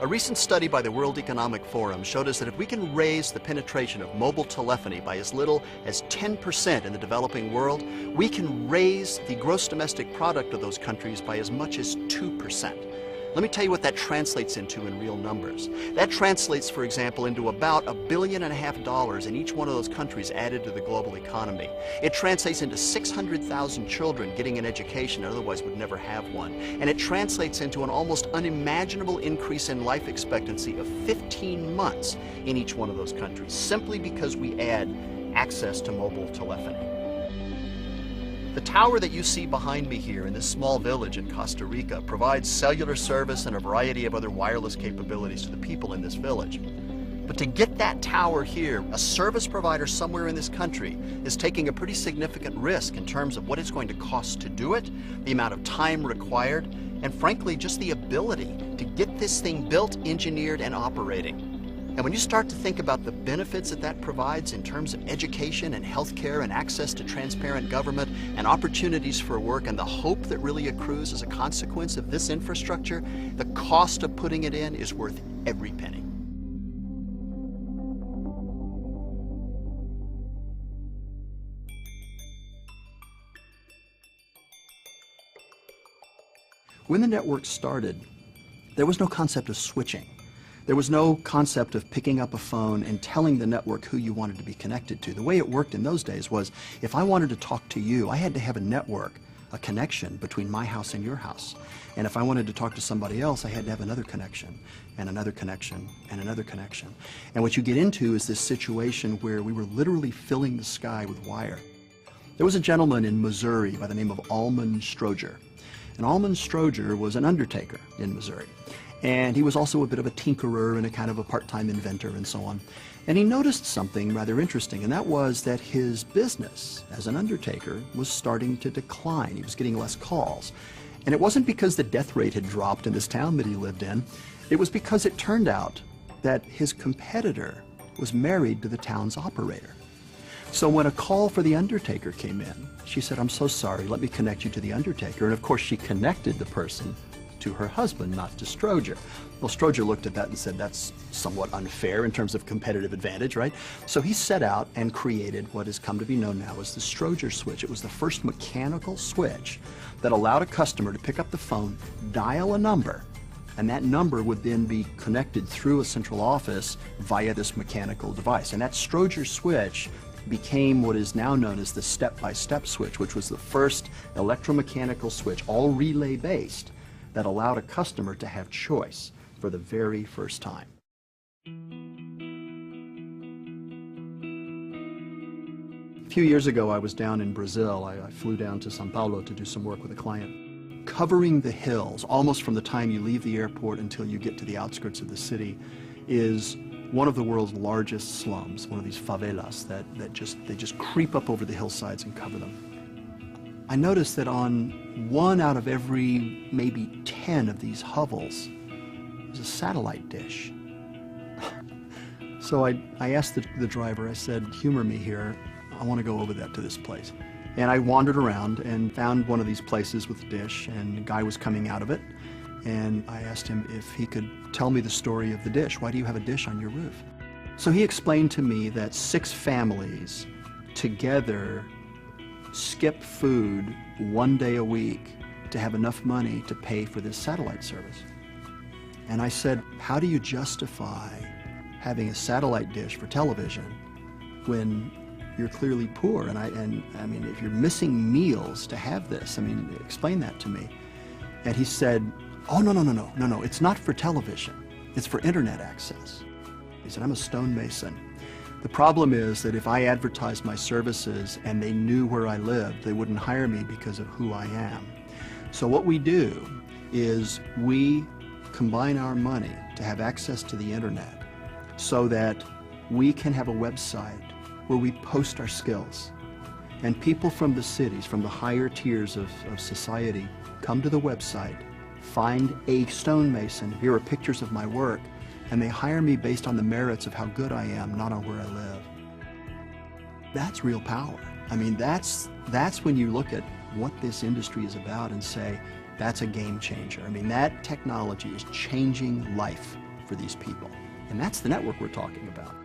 A recent study by the World Economic Forum showed us that if we can raise the penetration of mobile telephony by as little as 10% in the developing world, we can raise the gross domestic product of those countries by as much as 2%. Let me tell you what that translates into in real numbers. That translates, for example, into about $1.5 billion in each one of those countries added to the global economy. It translates into 600,000 children getting an education that otherwise would never have one. And it translates into an almost unimaginable increase in life expectancy of 15 months in each one of those countries, simply because we add access to mobile telephony. The tower that you see behind me here in this small village in Costa Rica provides cellular service and a variety of other wireless capabilities to the people in this village. But to get that tower here, a service provider somewhere in this country is taking a pretty significant risk in terms of what it's going to cost to do it, the amount of time required, and frankly, just the ability to get this thing built, engineered, and operating. And when you start to think about the benefits that that provides in terms of education and healthcare and access to transparent government and opportunities for work and the hope that really accrues as a consequence of this infrastructure, the cost of putting it in is worth every penny. When the network started, there was no concept of switching. There was no concept of picking up a phone and telling the network who you wanted to be connected to. The way it worked in those days was, if I wanted to talk to you, I had to have a network, a connection between my house and your house. And if I wanted to talk to somebody else, I had to have another connection, and another connection, and another connection. And what you get into is this situation where we were literally filling the sky with wire. There was a gentleman in Missouri by the name of Almon Stroger. And Almon Stroger was an undertaker in Missouri. And he was also a bit of a tinkerer and a kind of a part-time inventor and so on. And he noticed something rather interesting, and that was that his business as an undertaker was starting to decline. He was getting less calls. And it wasn't because the death rate had dropped in this town that he lived in. It was because it turned out that his competitor was married to the town's operator. So when a call for the undertaker came in, she said, "I'm so sorry, let me connect you to the undertaker." And of course she connected the person to her husband, not to Stroger. Well, Stroger looked at that and said, that's somewhat unfair in terms of competitive advantage, right? So he set out and created what has come to be known now as the Stroger switch. It was the first mechanical switch that allowed a customer to pick up the phone, dial a number, and that number would then be connected through a central office via this mechanical device. And that Stroger switch became what is now known as the step-by-step switch, which was the first electromechanical switch, all relay-based, that allowed a customer to have choice for the very first time. A few years ago, I was down in Brazil. I flew down to São Paulo to do some work with a client. Covering the hills, almost from the time you leave the airport until you get to the outskirts of the city, is one of the world's largest slums, one of these favelas that just creep up over the hillsides and cover them. I noticed that on 1 out of every maybe 10 of these hovels was a satellite dish. So I asked the driver, I said, humor me here, I want to go over that to this place. And I wandered around and found one of these places with a dish, and a guy was coming out of it. And I asked him if he could tell me the story of the dish. Why do you have a dish on your roof? So he explained to me that 6 families together skip food 1 day a week to have enough money to pay for this satellite service. And I said, how do you justify having a satellite dish for television when you're clearly poor? And I mean, if you're missing meals to have this, I mean, explain that to me. And he said, oh, no, it's not for television. It's for internet access. He said, I'm a stonemason. The problem is that if I advertised my services and they knew where I lived, they wouldn't hire me because of who I am. So what we do is we combine our money to have access to the internet so that we can have a website where we post our skills. And people from the cities, from the higher tiers of society, come to the website, find a stonemason, here are pictures of my work, and they hire me based on the merits of how good I am, not on where I live. That's real power. I mean, that's when you look at what this industry is about and say, that's a game changer. I mean, that technology is changing life for these people. And that's the network we're talking about.